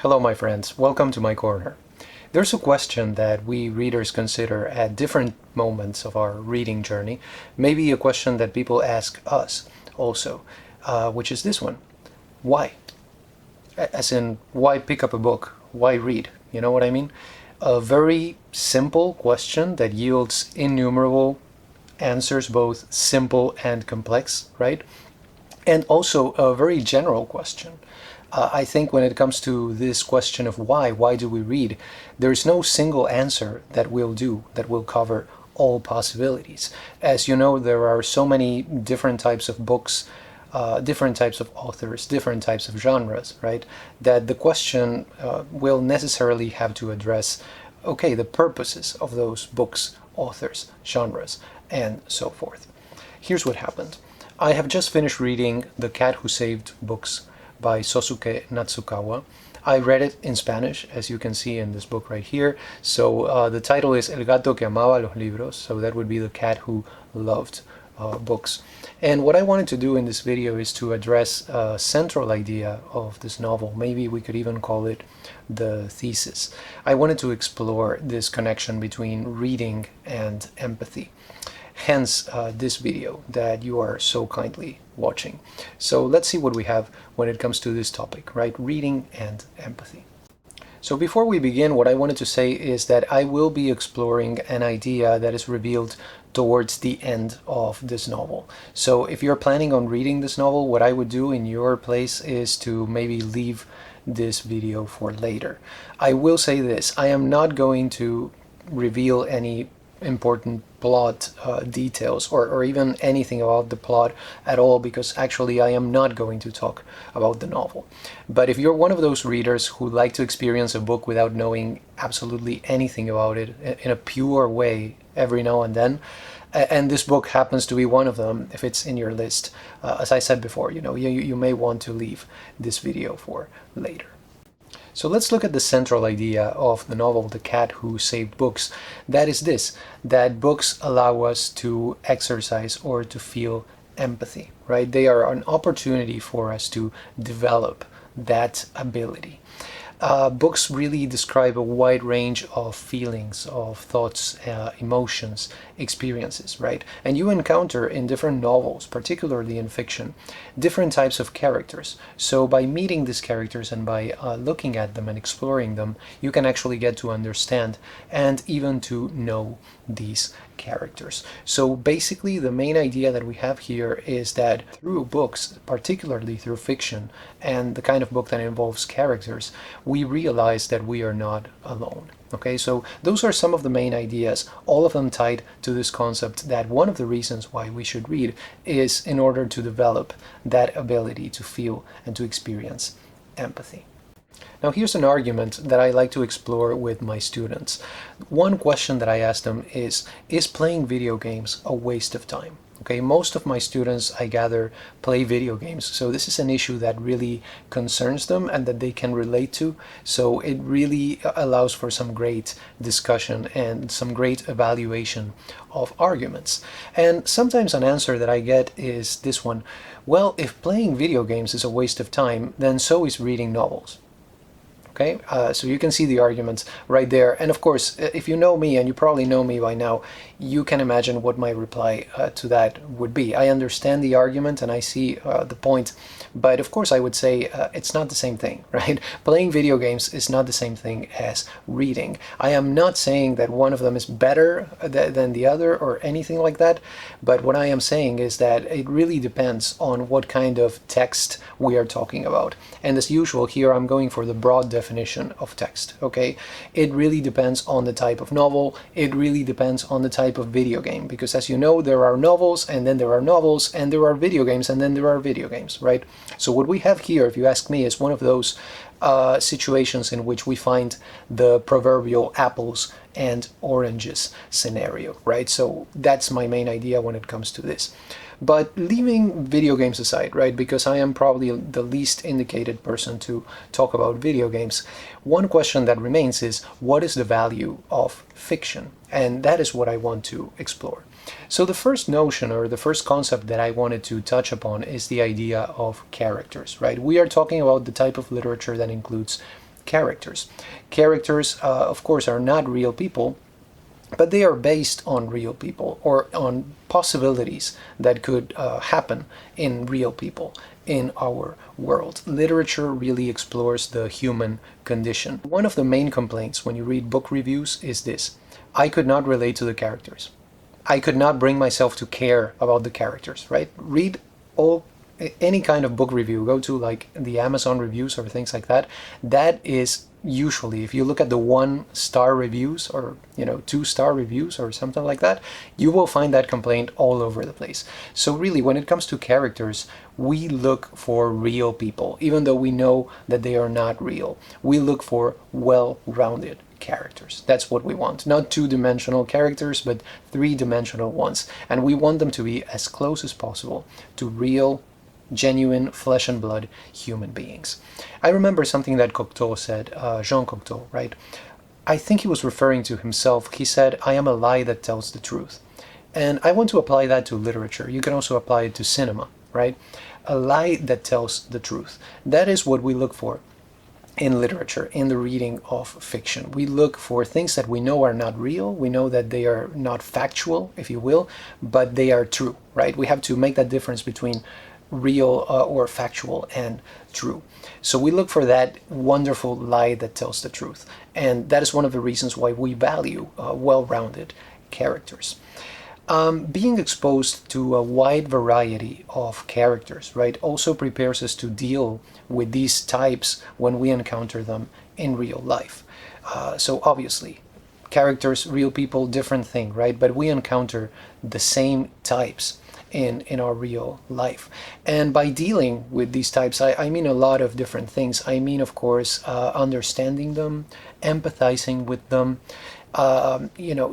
Hello my friends, welcome to my corner. There's a question that we readers consider at different moments of our reading journey, maybe a question that people ask us also, which is this one. Why? As in, why pick up a book? Why read? You know what I mean? A very simple question that yields innumerable answers, both simple and complex, right? And also a very general question. I think when it comes to this question of why do we read, there's no single answer that will cover all possibilities. As you know, there are so many different types of books, different types of authors, different types of genres, right? That the question will necessarily have to address, okay, the purposes of those books, authors, genres, and so forth. Here's what happened. I have just finished reading The Cat Who Saved Books by Sosuke Natsukawa. I read it in Spanish, as you can see in this book right here. So the title is El gato que amaba los libros, so that would be the cat who loved books. And what I wanted to do in this video is to address a central idea of this novel. Maybe we could even call it the thesis. I wanted to explore this connection between reading and empathy. Hence this video that you are so kindly watching. So let's see what we have when it comes to this topic, right? Reading and empathy. So before we begin, what I wanted to say is that I will be exploring an idea that is revealed towards the end of this novel. So if you're planning on reading this novel, what I would do in your place is to maybe leave this video for later. I will say this, I am not going to reveal any important plot details or even anything about the plot at all, because actually I am not going to talk about the novel. But if you're one of those readers who like to experience a book without knowing absolutely anything about it in a pure way every now and then, and this book happens to be one of them, if it's in your list, as I said before, you may want to leave this video for later. So let's look at the central idea of the novel, The Cat Who Saved Books. That is this, that books allow us to exercise or to feel empathy, right? They are an opportunity for us to develop that ability. Books really describe a wide range of feelings, of thoughts, emotions, experiences, right? And you encounter in different novels, particularly in fiction, different types of characters. So by meeting these characters and by looking at them and exploring them, you can actually get to understand and even to know these characters. So basically the main idea that we have here is that through books, particularly through fiction and the kind of book that involves characters, we realize that we are not alone. Okay, so those are some of the main ideas, all of them tied to this concept that one of the reasons why we should read is in order to develop that ability to feel and to experience empathy. Now here's an argument that I like to explore with my students. One question that I ask them is playing video games a waste of time? Okay, most of my students, I gather, play video games, so this is an issue that really concerns them and that they can relate to, so it really allows for some great discussion and some great evaluation of arguments. And sometimes an answer that I get is this one: well, if playing video games is a waste of time, then so is reading novels. Okay, so you can see the arguments right there. And of course, if you know me, and you probably know me by now, you can imagine what my reply to that would be. I understand the argument and I see the point, but of course I would say it's not the same thing, right? Playing video games is not the same thing as reading. I am not saying that one of them is better than the other or anything like that, but what I am saying is that it really depends on what kind of text we are talking about. And as usual, here I'm going for the broad definition of text, okay? It really depends on the type of novel, it really depends on the type of video game, because as you know, there are novels, and then there are novels, and there are video games, and then there are video games, right? So what we have here, if you ask me, is one of those situations in which we find the proverbial apples and oranges scenario, right? So that's my main idea when it comes to this. But leaving video games aside, right, because I am probably the least indicated person to talk about video games, one question that remains is, what is the value of fiction? And that is what I want to explore. So the first notion, or the first concept that I wanted to touch upon, is the idea of characters, right? We are talking about the type of literature that includes characters. Characters, of course, are not real people, but they are based on real people or on possibilities that could happen in real people in our world. Literature really explores the human condition. One of the main complaints when you read book reviews is this: I could not relate to the characters. I could not bring myself to care about the characters, right? Read any kind of book review, go to like the Amazon reviews or things like that. That is usually, if you look at the 1-star reviews or 2-star reviews or something like that, you will find that complaint all over the place. So really, when it comes to characters, we look for real people, even though we know that they are not real. We look for well-rounded characters. That's what we want. Not 2-dimensional characters, but 3-dimensional ones. And we want them to be as close as possible to real, genuine, flesh and blood human beings. I remember something that Cocteau said, Jean Cocteau, right? I think he was referring to himself. He said, I am a lie that tells the truth. And I want to apply that to literature. You can also apply it to cinema, right? A lie that tells the truth. That is what we look for in literature, in the reading of fiction. We look for things that we know are not real. We know that they are not factual, if you will, but they are true, right? We have to make that difference between real or factual and true. So we look for that wonderful lie that tells the truth. And that is one of the reasons why we value well-rounded characters. Being exposed to a wide variety of characters, right, also prepares us to deal with these types when we encounter them in real life. So obviously, characters, real people, different thing, right? But we encounter the same types in our real life. And by dealing with these types, I mean a lot of different things. I mean, of course, understanding them, empathizing with them,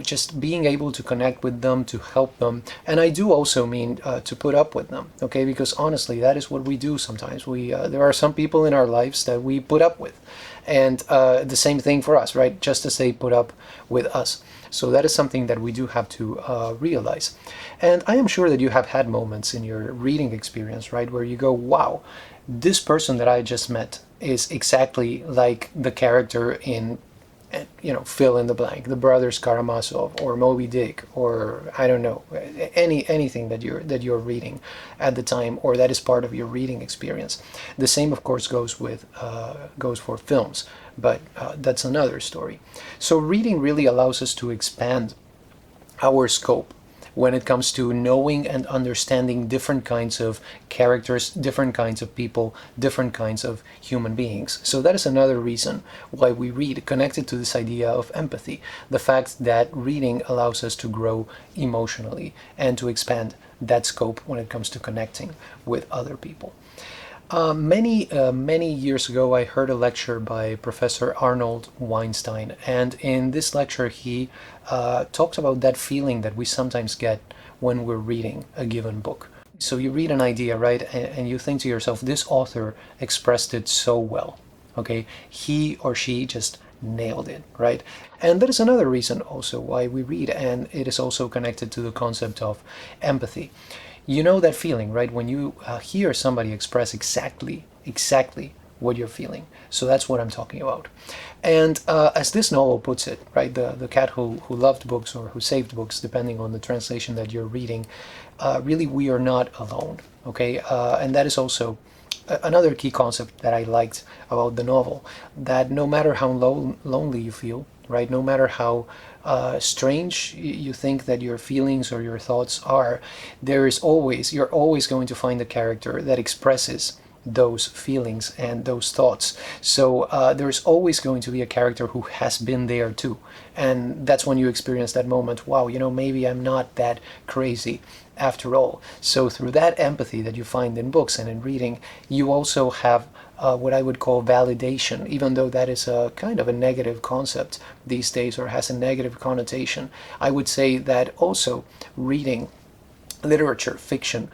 just being able to connect with them, to help them. And I do also mean to put up with them, okay? Because honestly, that is what we do sometimes. There are some people in our lives that we put up with. And the same thing for us, right? Just as they put up with us. So that is something that we do have to realize. And I am sure that you have had moments in your reading experience, right, where you go, wow, this person that I just met is exactly like the character in, fill in the blank, the Brothers Karamazov or Moby Dick, or I don't know, anything that you're reading at the time, or that is part of your reading experience. The same, of course, goes for films, but that's another story. So reading really allows us to expand our scope when it comes to knowing and understanding different kinds of characters, different kinds of people, different kinds of human beings. So that is another reason why we read, connected to this idea of empathy, the fact that reading allows us to grow emotionally and to expand that scope when it comes to connecting with other people. Many years ago, I heard a lecture by Professor Arnold Weinstein, and in this lecture, he talked about that feeling that we sometimes get when we're reading a given book. So you read an idea, right, and you think to yourself, this author expressed it so well, okay? He or she just nailed it, right? And that is another reason also why we read, and it is also connected to the concept of empathy. You know that feeling, right? When you hear somebody express exactly what you're feeling. So that's what I'm talking about. And as this novel puts it, right, the cat who loved books or who saved books, depending on the translation that you're reading, really we are not alone, okay? And that is also another key concept that I liked about the novel, that no matter how lonely you feel, right, no matter how strange you think that your feelings or your thoughts are, you're always going to find a character that expresses those feelings and those thoughts. So there's always going to be a character who has been there too. And that's when you experience that moment, wow, maybe I'm not that crazy after all. So through that empathy that you find in books and in reading, you also have what I would call validation, even though that is a kind of a negative concept these days or has a negative connotation. I would say that also reading literature, fiction,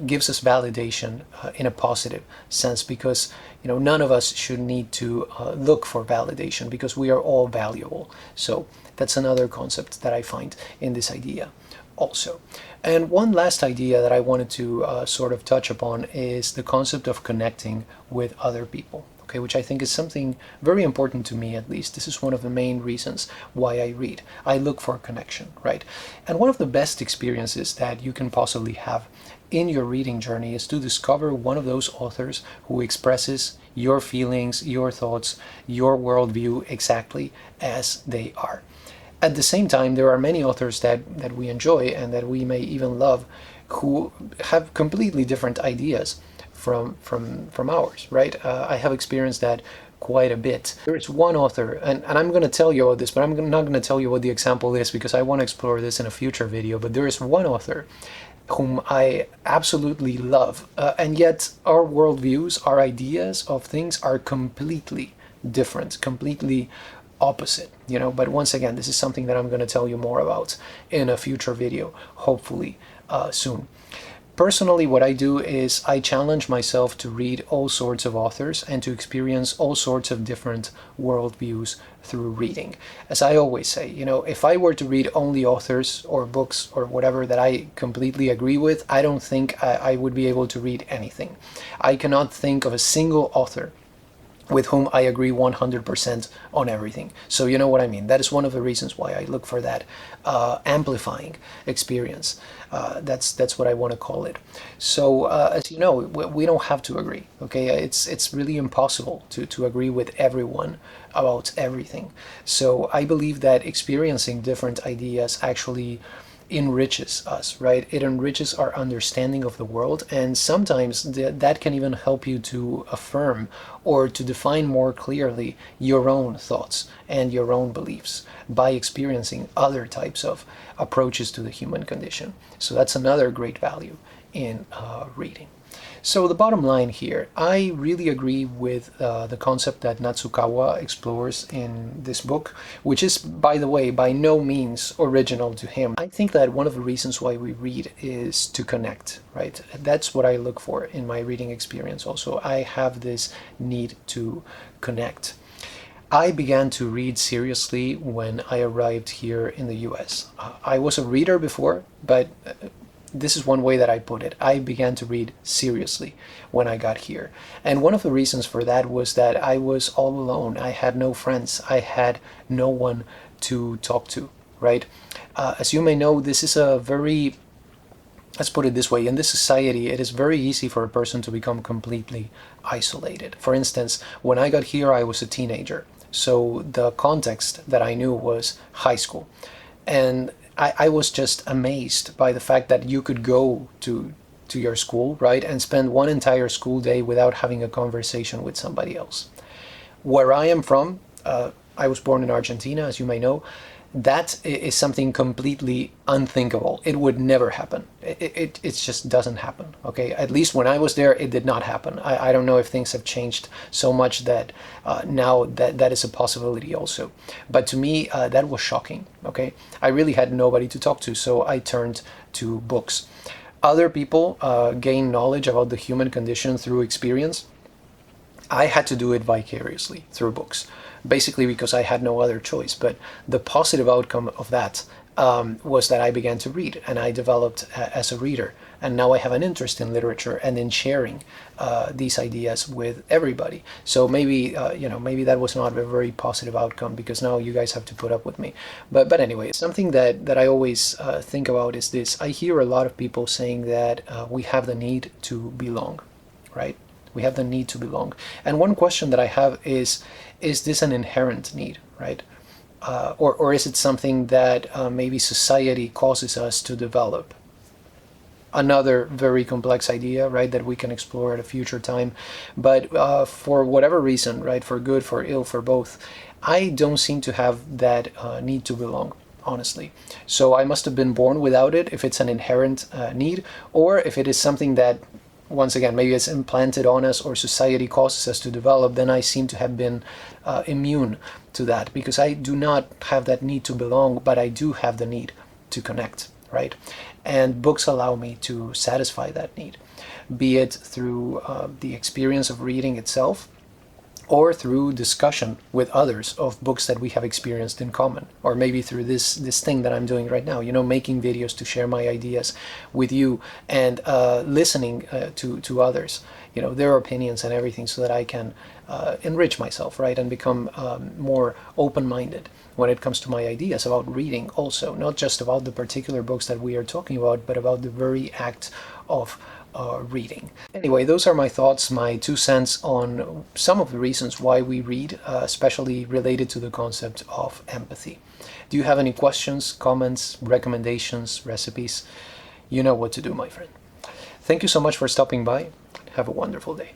gives us validation in a positive sense, because none of us should need to look for validation, because we are all valuable. So that's another concept that I find in this idea also. And one last idea that I wanted to sort of touch upon is the concept of connecting with other people. okay, which I think is something very important to me, at least. This is one of the main reasons why I read. I look for connection, right? And one of the best experiences that you can possibly have in your reading journey is to discover one of those authors who expresses your feelings, your thoughts, your worldview exactly as they are. At the same time, there are many authors that we enjoy and that we may even love who have completely different ideas from ours, right? I have experienced that quite a bit. There is one author, and I'm going to tell you about this, but I'm not going to tell you what the example is because I want to explore this in a future video. But there is one author whom I absolutely love, and yet our worldviews, our ideas of things are completely different, completely opposite, you know. But once again, this is something that I'm going to tell you more about in a future video, hopefully soon. Personally, what I do is I challenge myself to read all sorts of authors and to experience all sorts of different worldviews through reading. As I always say, you know, if I were to read only authors or books or whatever that I completely agree with, I don't think I would be able to read anything. I cannot think of a single author with whom I agree 100% on everything. So you know what I mean. That is one of the reasons why I look for that amplifying experience. That's what I want to call it. So as you know, we don't have to agree. Okay, it's really impossible to agree with everyone about everything. So I believe that experiencing different ideas actually enriches us, right? It enriches our understanding of the world, and sometimes that can even help you to affirm or to define more clearly your own thoughts and your own beliefs by experiencing other types of approaches to the human condition. So that's another great value in reading. So the bottom line here, I really agree with the concept that Natsukawa explores in this book, which is, by the way, by no means original to him. I think that one of the reasons why we read is to connect, right? That's what I look for in my reading experience also. I have this need to connect. I began to read seriously when I arrived here in the US. I was a reader before, but this is one way that I put it. I began to read seriously when I got here. And one of the reasons for that was that I was all alone. I had no friends. I had no one to talk to, right? As you may know, this is a very, let's put it this way, in this society, it is very easy for a person to become completely isolated. For instance, when I got here, I was a teenager. So the context that I knew was high school. And I was just amazed by the fact that you could go to your school, right, and spend one entire school day without having a conversation with somebody else. Where I am from, I was born in Argentina, as you may know. That is something completely unthinkable. It would never happen. It just doesn't happen, okay? At least when I was there, it did not happen. I don't know if things have changed so much that now that is a possibility also. But to me, that was shocking, okay? I really had nobody to talk to, so I turned to books. Other people gain knowledge about the human condition through experience. I had to do it vicariously through books, basically because I had no other choice. But the positive outcome of that was that I began to read, and I developed as a reader. And now I have an interest in literature and in sharing these ideas with everybody. So maybe, maybe that was not a very positive outcome because now you guys have to put up with me. But anyway, something that I always think about is this. I hear a lot of people saying that we have the need to belong, right? We have the need to belong. And one question that I have is this an inherent need, right? Or is it something that maybe society causes us to develop? Another very complex idea, right, that we can explore at a future time. But for whatever reason, right, for good, for ill, for both, I don't seem to have that need to belong, honestly. So I must have been born without it, if it's an inherent need, or if it is something that, once again, maybe it's implanted on us or society causes us to develop, then I seem to have been immune to that, because I do not have that need to belong, but I do have the need to connect, right? And books allow me to satisfy that need, be it through the experience of reading itself, or through discussion with others of books that we have experienced in common, or maybe through this thing that I'm doing right now, making videos to share my ideas with you and listening to others their opinions and everything, so that I can enrich myself, right, and become more open-minded when it comes to my ideas about reading also, not just about the particular books that we are talking about, but about the very act of reading. Anyway, those are my thoughts, my 2 cents on some of the reasons why we read, especially related to the concept of empathy. Do you have any questions, comments, recommendations, recipes? You know what to do, my friend. Thank you so much for stopping by. Have a wonderful day.